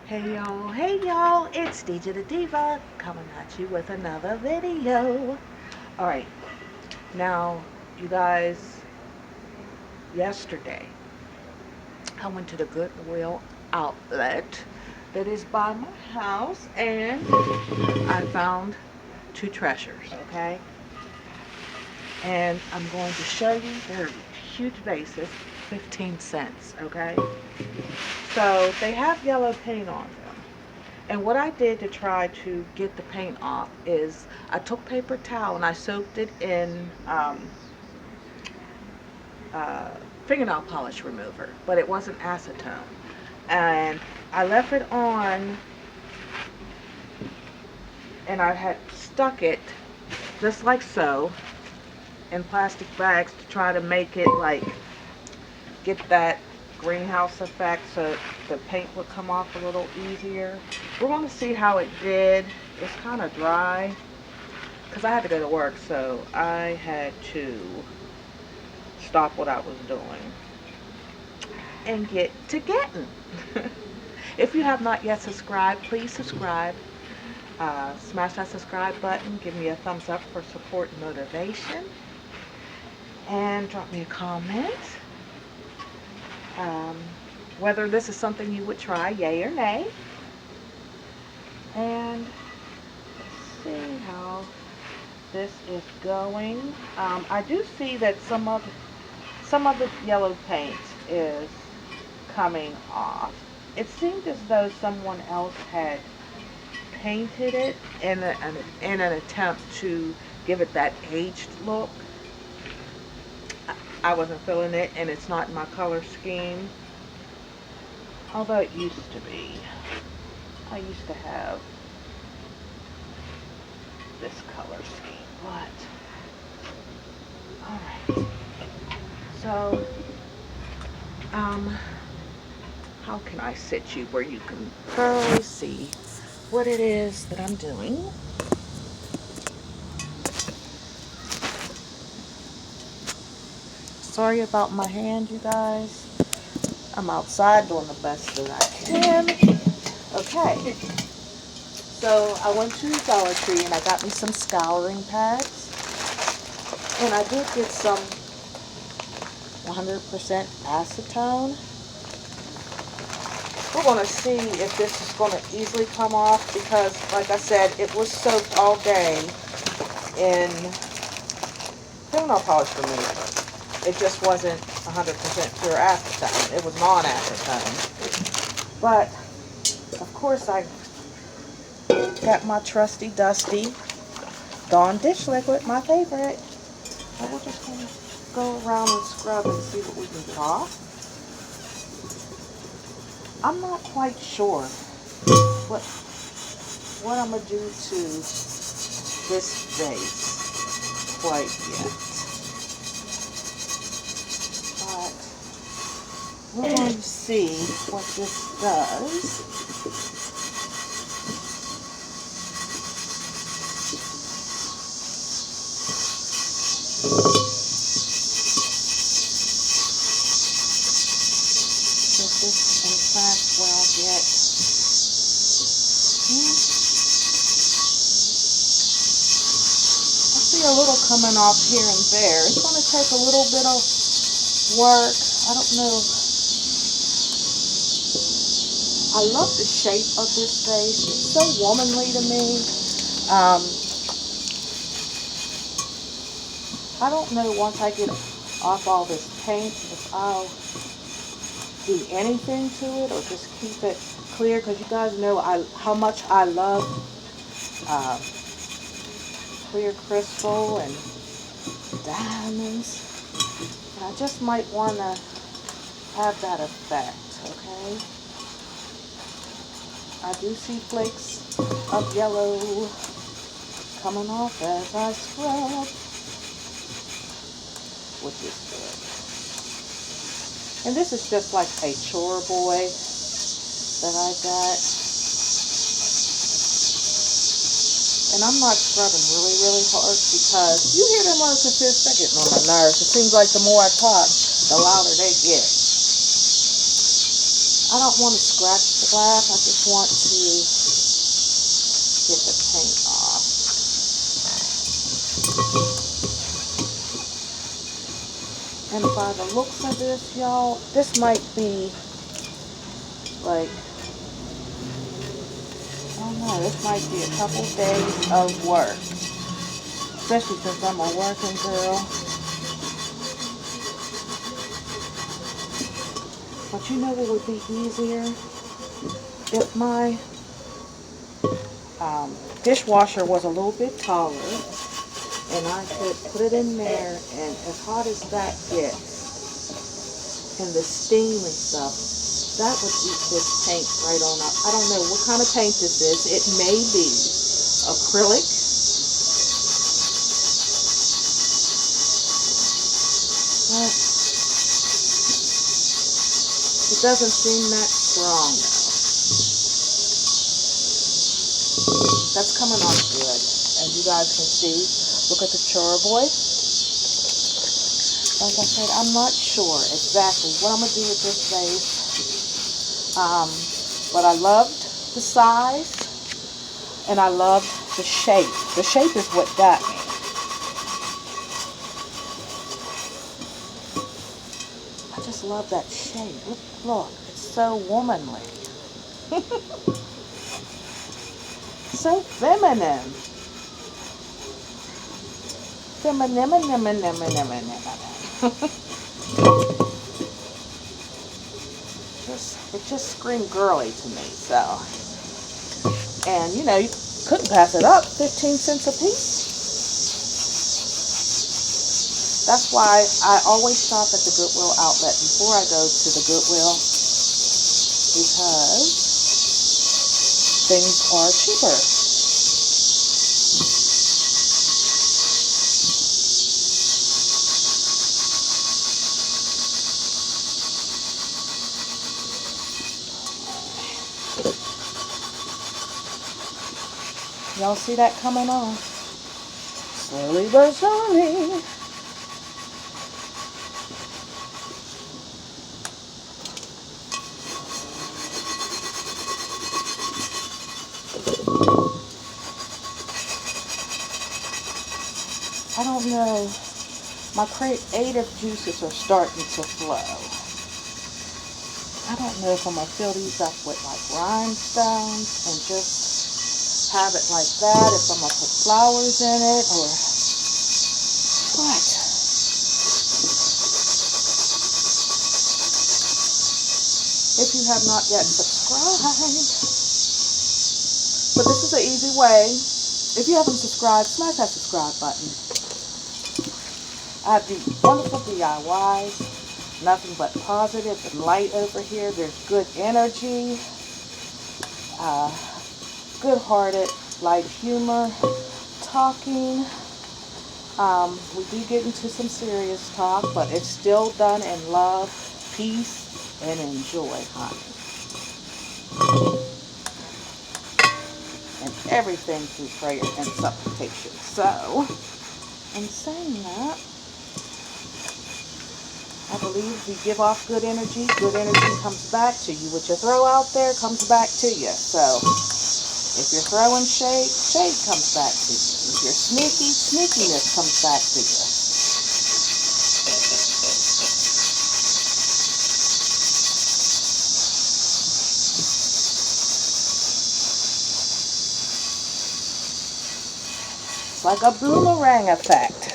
Hey y'all, it's DJ the Diva coming at you with another video. Alright, now you guys, yesterday I went to the Goodwill outlet that is by my house and I found two treasures, okay? And I'm going to show you, they're huge vases, 15 cents, okay? So they have yellow paint on them. And what I did to try to get the paint off is I took paper towel and I soaked it in uh, fingernail polish remover, but it wasn't acetone. And I left it on and I had stuck it just like so in plastic bags to try to make it like get that greenhouse effect so the paint would come off a little easier. We're going to see how it did. It's kind of dry because I had to go to work, so I had to stop what I was doing and get to getting. If you have not yet subscribed, please subscribe. Smash that subscribe button. Give me a thumbs up for support and motivation. And drop me a comment. Whether this is something you would try, yay or nay. And let's see how this is going. I do see that some of the yellow paint is coming off. It seemed as though someone else had painted it in an attempt to give it that aged look. I wasn't feeling it, and it's not in my color scheme. Although it used to be. I used to have this color scheme, but alright. So, how can I sit you where you can thoroughly see what it is that I'm doing? Sorry about my hand, you guys. I'm outside doing the best that I can. Okay. So I went to Dollar Tree and I got me some scouring pads. And I did get some 100% acetone. We're going to see if this is going to easily come off because, like I said, it was soaked all day in fingernail polish remover. It just wasn't 100% pure acetone. It was non-acetone. But, of course, I got my trusty, dusty Dawn dish liquid, my favorite. And we're just going to go around and scrub and see what we can get off. I'm not quite sure what I'm going to do to this vase quite yet. We're going to see what this does. If this, in fact, will get... I see a little coming off here and there. It's going to take a little bit of work. I don't know. I love the shape of this vase. It's so womanly to me. I don't know once I get off all this paint if I'll do anything to it or just keep it clear, because you guys know how much I love clear crystal and diamonds. And I just might want to have that effect, okay? I do see flakes of yellow coming off as I scrub, which is good. And this is just like a chore boy that I got. And I'm not scrubbing really, really hard because you hear them on the fifth, they're getting on my nerves. It seems like the more I talk, the louder they get. I don't want to scratch the glass. I just want to get the paint off. And by the looks of this, y'all, this might be like, I don't know, this might be a couple days of work. Especially since I'm a working girl. But you know what would be easier? If my dishwasher was a little bit taller and I could put it in there, and as hot as that gets and the steam and stuff, that would eat this paint right on up. I don't know what kind of paint this is. It may be acrylic. But it doesn't seem that strong now. That's coming on good. As you guys can see, look at the char boy. Like I said, I'm not sure exactly what I'm going to do with this vase. But I loved the size and I loved the shape. The shape is what got me. I just love that shape. Look, it's so womanly. So feminine. It just screamed girly to me, so. And you know, you couldn't pass it up. 15 cents a piece. That's why I always shop at the Goodwill outlet before I go to the Goodwill, because things are cheaper. Y'all see that coming on? Slowly but surely. I don't know. My creative juices are starting to flow. I don't know if I'm going to fill these up with like rhinestones and just have it like that, if I'm going to put flowers in it, or what. If you have not yet subscribed, but this is an easy way. If you haven't subscribed, smash that subscribe button. I do wonderful DIYs. Nothing but positive and light over here. There's good energy, good-hearted, light humor, talking. We do get into some serious talk, but it's still done in love, peace, and enjoy, honey. And everything through prayer and supplication. So, in saying that, I believe we give off good energy comes back to you. What you throw out there comes back to you. So, if you're throwing shade, shade comes back to you. If you're sneaky, sneakiness comes back to you. It's like a boomerang effect.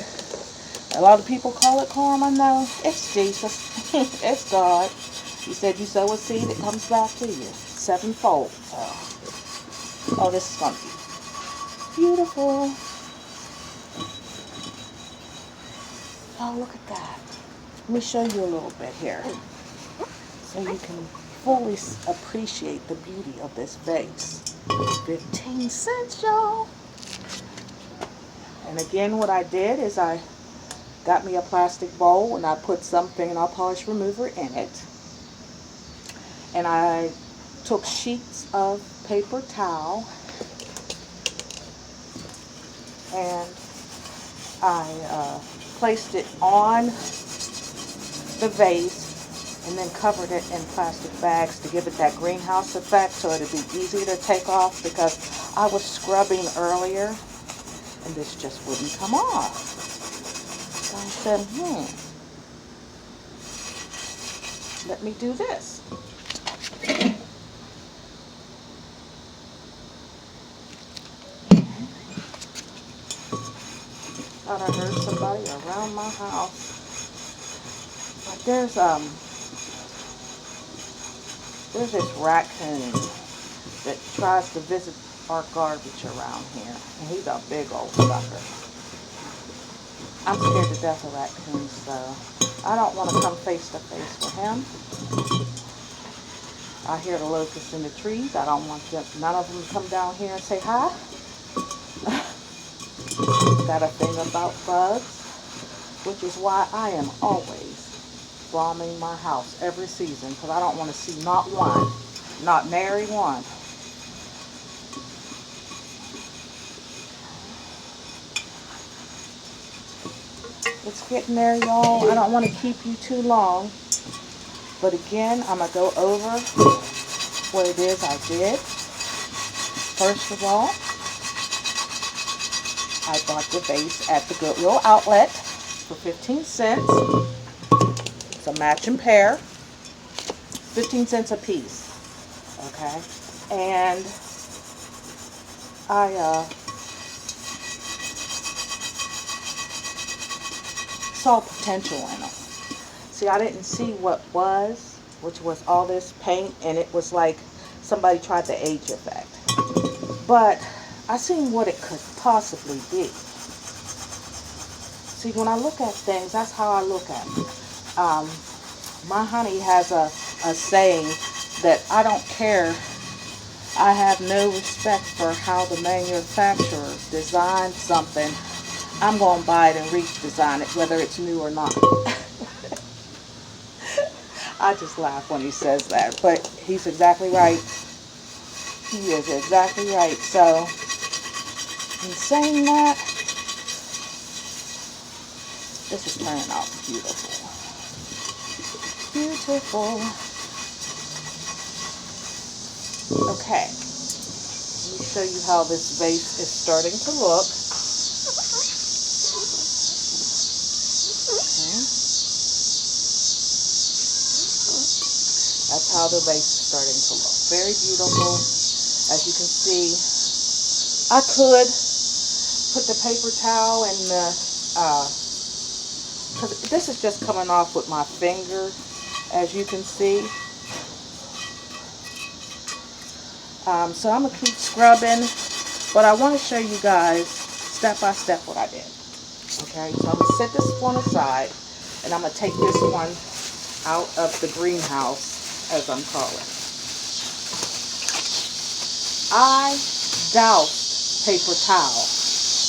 A lot of people call it karma. No, it's Jesus. It's God. He said you sow a seed, it comes back to you sevenfold. So, oh, this is going to be beautiful. Oh, look at that. Let me show you a little bit here so you can fully appreciate the beauty of this vase. 15 cents, y'all. And again, what I did is I got me a plastic bowl and I put some fingernail polish remover in it. And I took sheets of paper towel and I placed it on the vase and then covered it in plastic bags to give it that greenhouse effect so it'd be easy to take off, because I was scrubbing earlier and this just wouldn't come off. So I said, let me do this. Thought I heard somebody around my house. But there's this raccoon that tries to visit our garbage around here, and he's a big old sucker. I'm scared to death of raccoons, so I don't want to come face to face with him. I hear the locusts in the trees. I don't want none of them to come down here and say hi. Got a thing about bugs, which is why I am always bombing my house every season, because I don't want to see not one, not nary one. It's getting there, y'all. I don't want to keep you too long, but again, I'm going to go over what it is I did. First of all, I bought the vase at the Goodwill outlet for 15 cents. It's a matching pair. 15 cents a piece. Okay? And I saw potential in them. See, I didn't see what was, which was all this paint, and it was like somebody tried the age effect. But I seen what it could possibly be. See, when I look at things, that's how I look at it. My honey has a saying that I don't care. I have no respect for how the manufacturer designed something. I'm going to buy it and redesign it, whether it's new or not. I just laugh when he says that, but he's exactly right. He is exactly right. So, in saying that, this is turning out beautiful. Beautiful. Okay. Let me show you how this vase is starting to look. Okay. That's how the vase is starting to look. Very beautiful. As you can see, I could put the paper towel in the, because this is just coming off with my finger, as you can see. So I'm going to keep scrubbing, but I want to show you guys step by step what I did. Okay, so I'm going to set this one aside, and I'm going to take this one out of the greenhouse, as I'm calling. I doused paper towel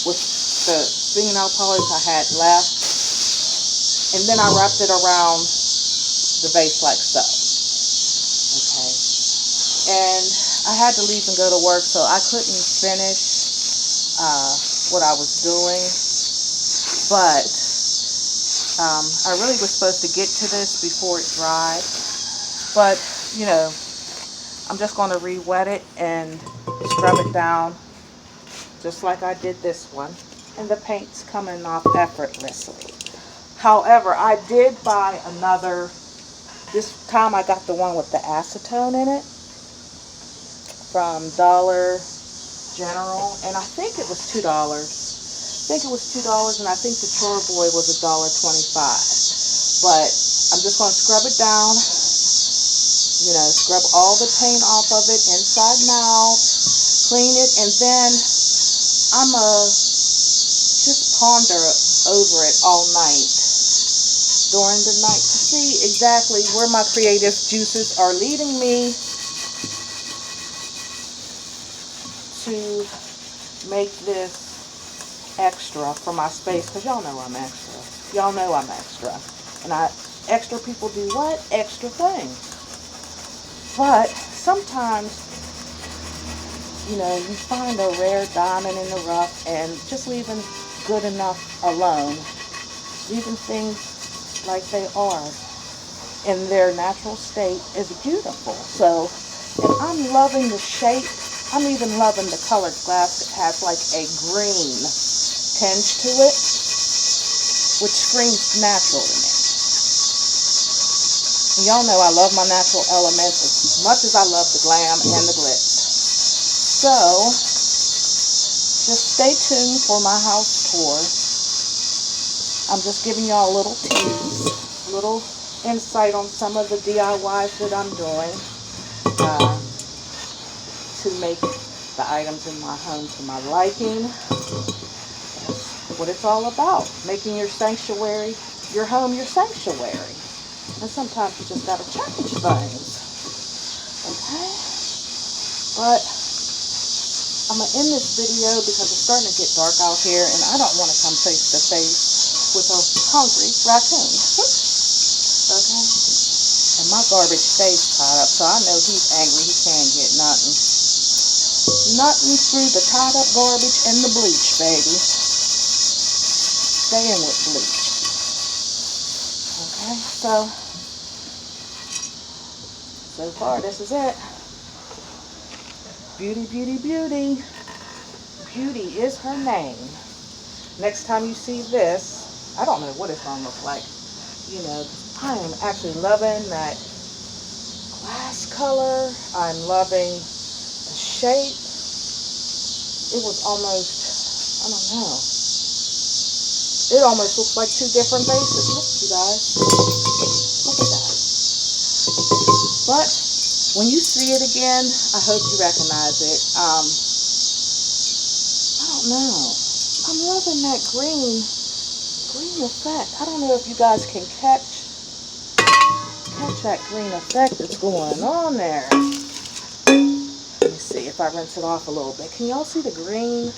with the fingernail polish I had left, and then I wrapped it around the vase like so. Okay, and I had to leave and go to work, so I couldn't finish what I was doing, but I really was supposed to get to this before it dried, but you know, I'm just going to re-wet it and scrub it down just like I did this one, and the paint's coming off effortlessly. However, I did buy another. This time I got the one with the acetone in it from Dollar General, and I think it was $2. I think it was $2, and I think the Chore Boy was $1.25. But I'm just going to scrub it down. You know, scrub all the paint off of it, inside and out, clean it, and then I'm just ponder over it all night, during the night, to see exactly where my creative juices are leading me to make this extra for my space, because y'all know I'm extra. Y'all know I'm extra. And extra people do what? Extra things. But sometimes, you know, you find a rare diamond in the rough, and just leaving good enough alone, leaving things like they are, in their natural state is beautiful. So, and I'm loving the shape. I'm even loving the colored glass. It has like a green tinge to it, which screams natural to me. Y'all know I love my natural elements as much as I love the glam and the glitz. So, just stay tuned for my house tour. I'm just giving y'all a little tease, a little insight on some of the DIYs that I'm doing to make the items in my home to my liking. That's what it's all about, making your sanctuary, your home your sanctuary. And sometimes you just gotta change things, okay? But I'm gonna end this video because it's starting to get dark out here and I don't want to come face to face with a hungry raccoon, okay? And my garbage stays tied up, so I know he's angry. He can't get nothing. Nothing through the tied up garbage and the bleach, baby. Staying with bleach. Okay, so far this is it. Beauty, beauty, beauty. Beauty is her name. Next time you see this, I don't know what it's gonna look like. You know, I am actually loving that glass color. I'm loving the shape. It was almost, I don't know. It almost looks like two different vases. Look, you guys. Look at that. But when you see it again, I hope you recognize it. I don't know. I'm loving that green effect. I don't know if you guys can catch that green effect that's going on there. Let me see if I rinse it off a little bit. Can y'all see the green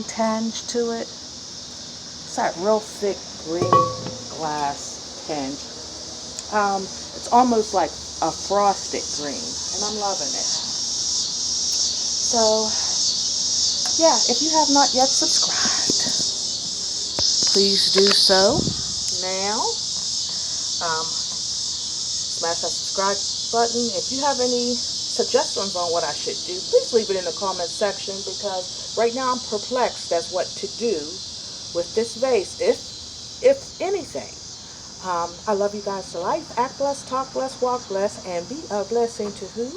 tinge to it? It's that real thick green glass tinge. It's almost like a frosted green, and I'm loving it. So, yeah, if you have not yet subscribed, please do so now. Smash that subscribe button. If you have any suggestions on what I should do, please leave it in the comment section, because right now I'm perplexed as what to do with this vase, if anything. I love you guys to life. Act blessed, talk blessed, walk blessed, and be a blessing to who?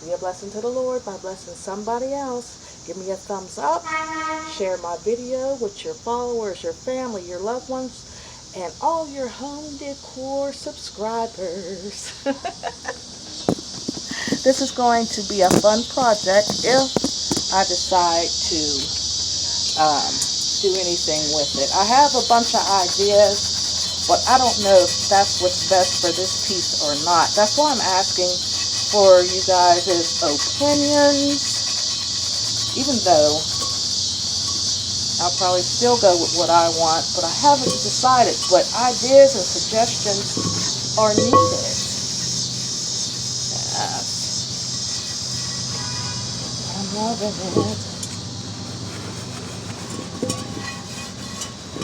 Be a blessing to the Lord by blessing somebody else. Give me a thumbs up. Share my video with your followers, your family, your loved ones, and all your home decor subscribers. This is going to be a fun project if I decide to do anything with it. I have a bunch of ideas, but I don't know if that's what's best for this piece or not. That's why I'm asking for you guys' opinions, even though I'll probably still go with what I want, but I haven't decided. But ideas and suggestions are needed. Yes. I'm loving it.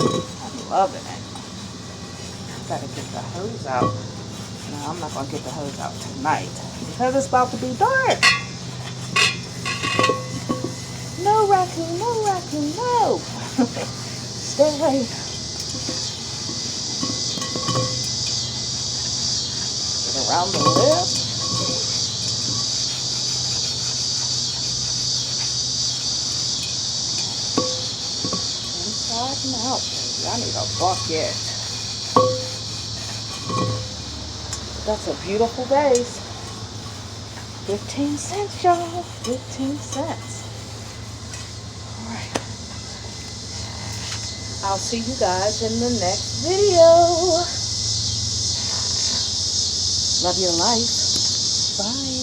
I'm loving it. I gotta get the hose out. No, I'm not gonna get the hose out tonight because it's about to be dark. No raccoon, no raccoon, no! Stay away. Get around the lip. Inside and out, baby. I need a bucket. That's a beautiful vase. 15 cents, y'all. 15 cents. I'll see you guys in the next video. Love your life. Bye.